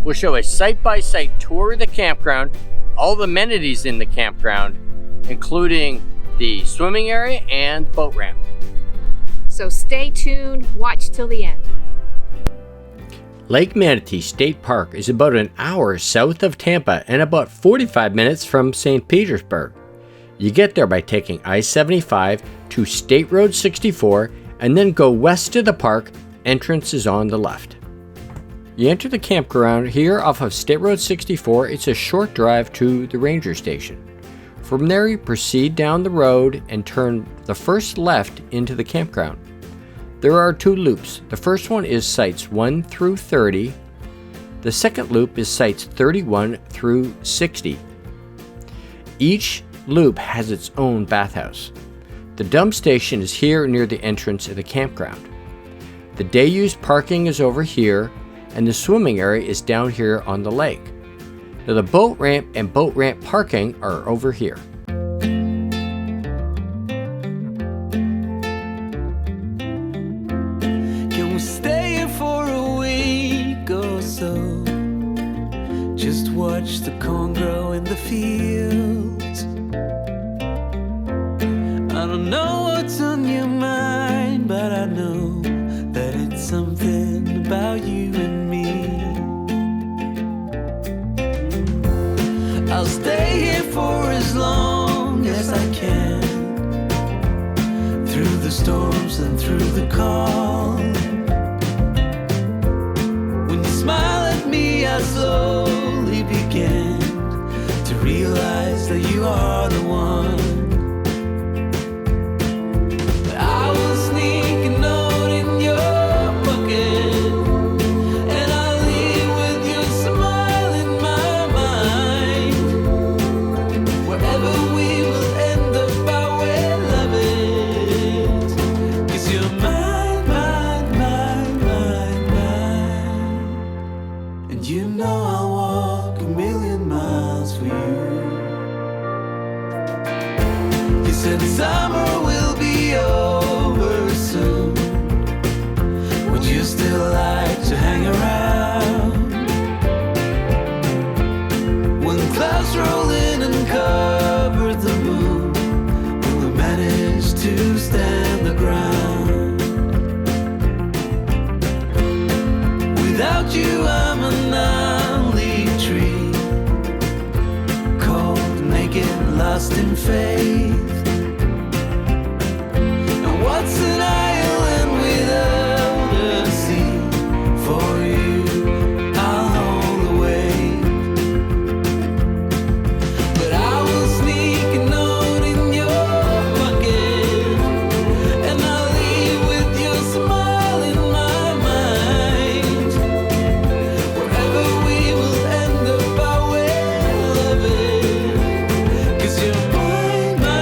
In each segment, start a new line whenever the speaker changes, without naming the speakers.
We'll show a site-by-site tour of the campground, all the amenities in the campground, including the swimming area and boat ramp.
So stay tuned, watch till the end.
Lake Manatee State Park is about an hour south of Tampa and about 45 minutes from St. Petersburg. You get there by taking I-75 to State Road 64 and then go west to the park. Entrance is on the left. You enter the campground here off of State Road 64. It's a short drive to the ranger station. From there, you proceed down the road and turn the first left into the campground. There are two loops. The first one is sites 1 through 30. The second loop is sites 31 through 60. Each loop has its own bathhouse. The dump station is here near the entrance of the campground. The day-use parking is over here, and the swimming area is down here on the lake. Now the boat ramp and boat ramp parking are over here.
Can we stay here for a week or so? Just watch the corn grow in the fields. I don't know what's on your mind, but I know that it's something about you and me. I'll stay here for as long as I can, through the storms and through the calm. When you smile at me, I slowly begin to realize that you are the one. I will sneak a note in your pocket, and I'll leave with your smile in my mind. Wherever we will end up, I will love it, 'cause you're mine, mine, mine, mine, mine. And you know I'll walk a million miles for you. You said summer will be over soon. Would you still like to hang around? When the clouds roll in and cover the moon, will we manage to stand the ground? Without you, I'm an only tree, cold, naked, lost in faith. And what's an island without a sea? For you, I'll hold the weight. But I will sneak a note in your pocket, and I'll leave with your smile in my mind. Wherever we will end up, I will love it, 'cause you're mine, mine,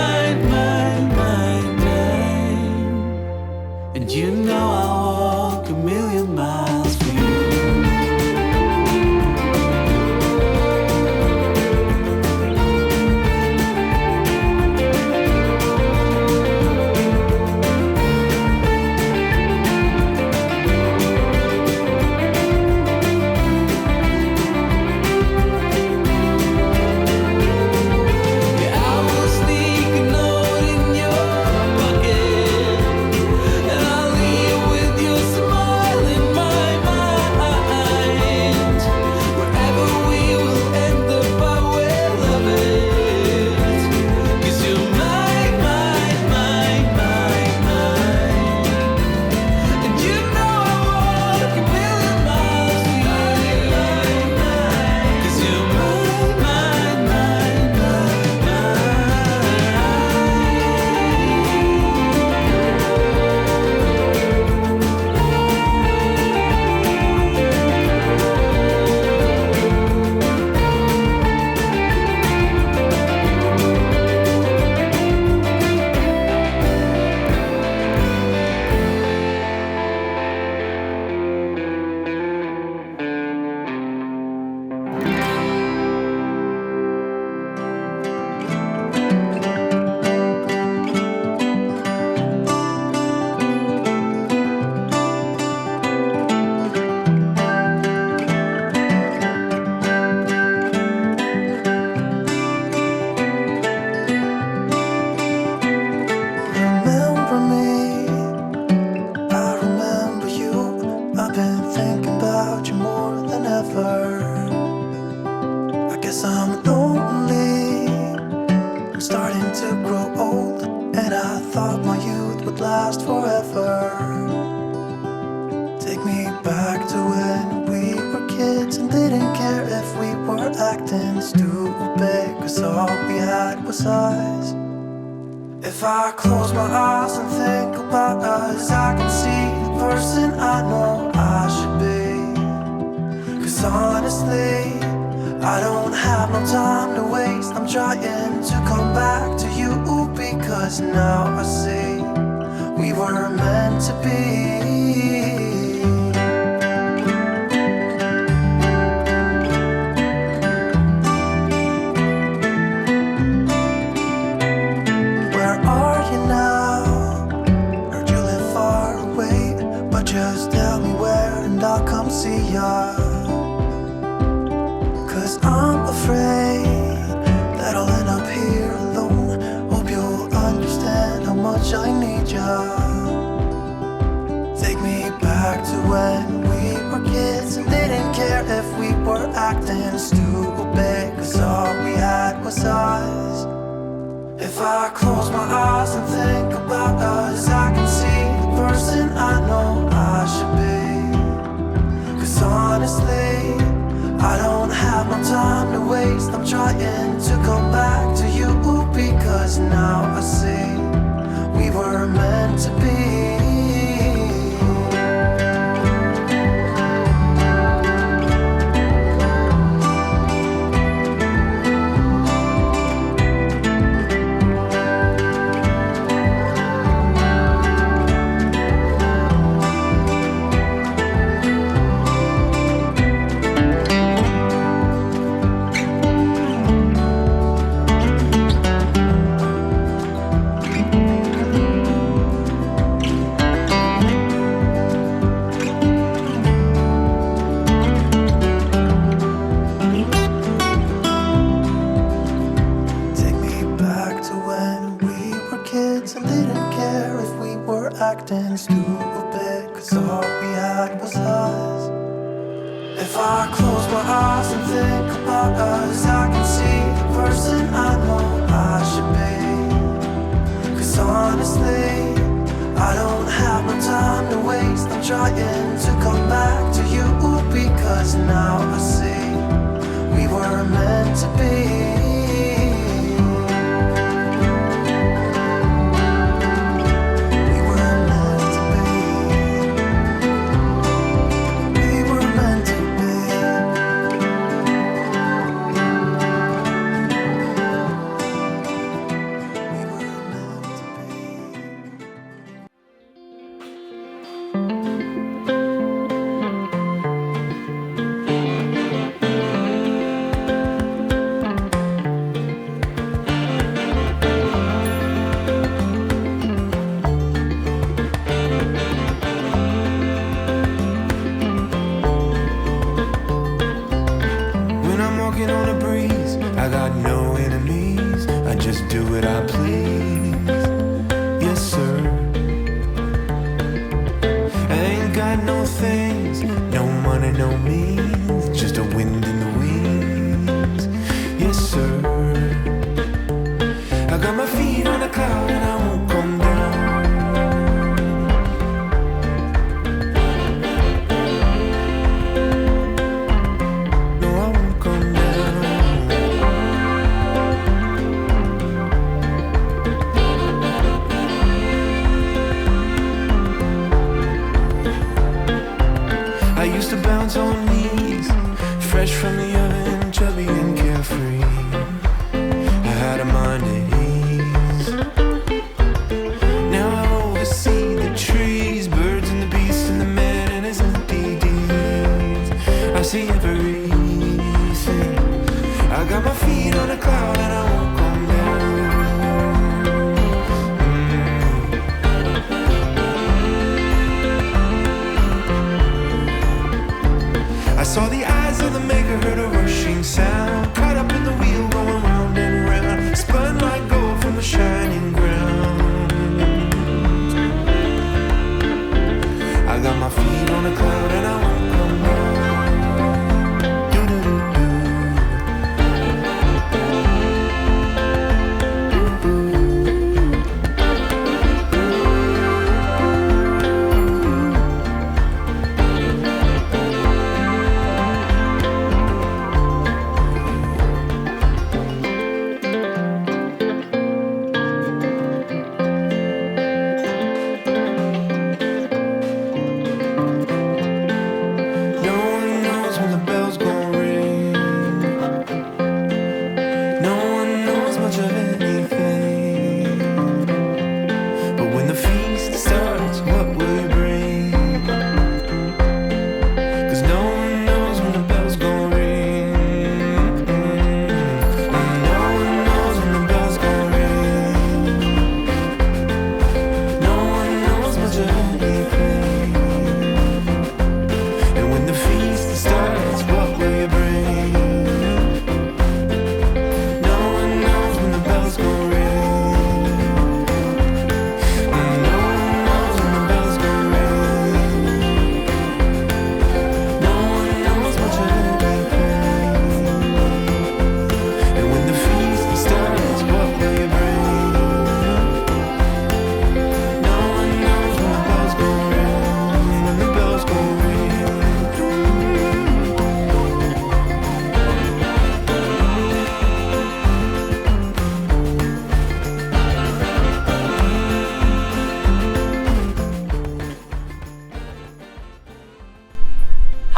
didn't care if we were acting stupid, 'cause all we had was us. If I close my eyes and think about us, I can see the person I know I should be. 'Cause honestly, I don't have no time to waste. I'm trying to come back to you, because now I see we were meant to be. Where are you now? Heard you live far away, but just tell me where and I'll come see ya. 'Cause I'm afraid that I'll end up here alone. Hope you'll understand how much I need ya. Take me back to when we were kids and didn't care if we were acting stupid, 'cause all we had was us. If I close my eyes and think about us, I can see the person I know I should be. 'Cause honestly, I don't have no time to waste. I'm trying to come back to you, because now I see we were meant to be. Acting stupid, 'cause all we had was us. If I close my eyes and think about us, I can see the person I know I should be. 'Cause honestly, I don't have no time to waste. I'm trying to come back to you, because now I see we were meant to be.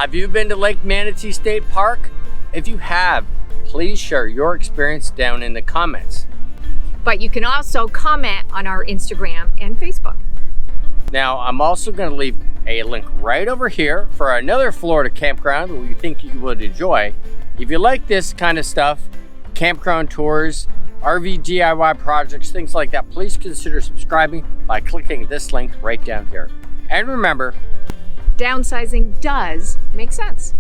Have you been to Lake Manatee State Park? If you have, please share your experience down in the comments.
But you can also comment on our Instagram and Facebook.
Now, I'm also going to leave a link right over here for another Florida campground that we think you would enjoy. If you like this kind of stuff, campground tours, RV DIY projects, things like that, please consider subscribing by clicking this link right down here. And remember,
Downsizing does make sense.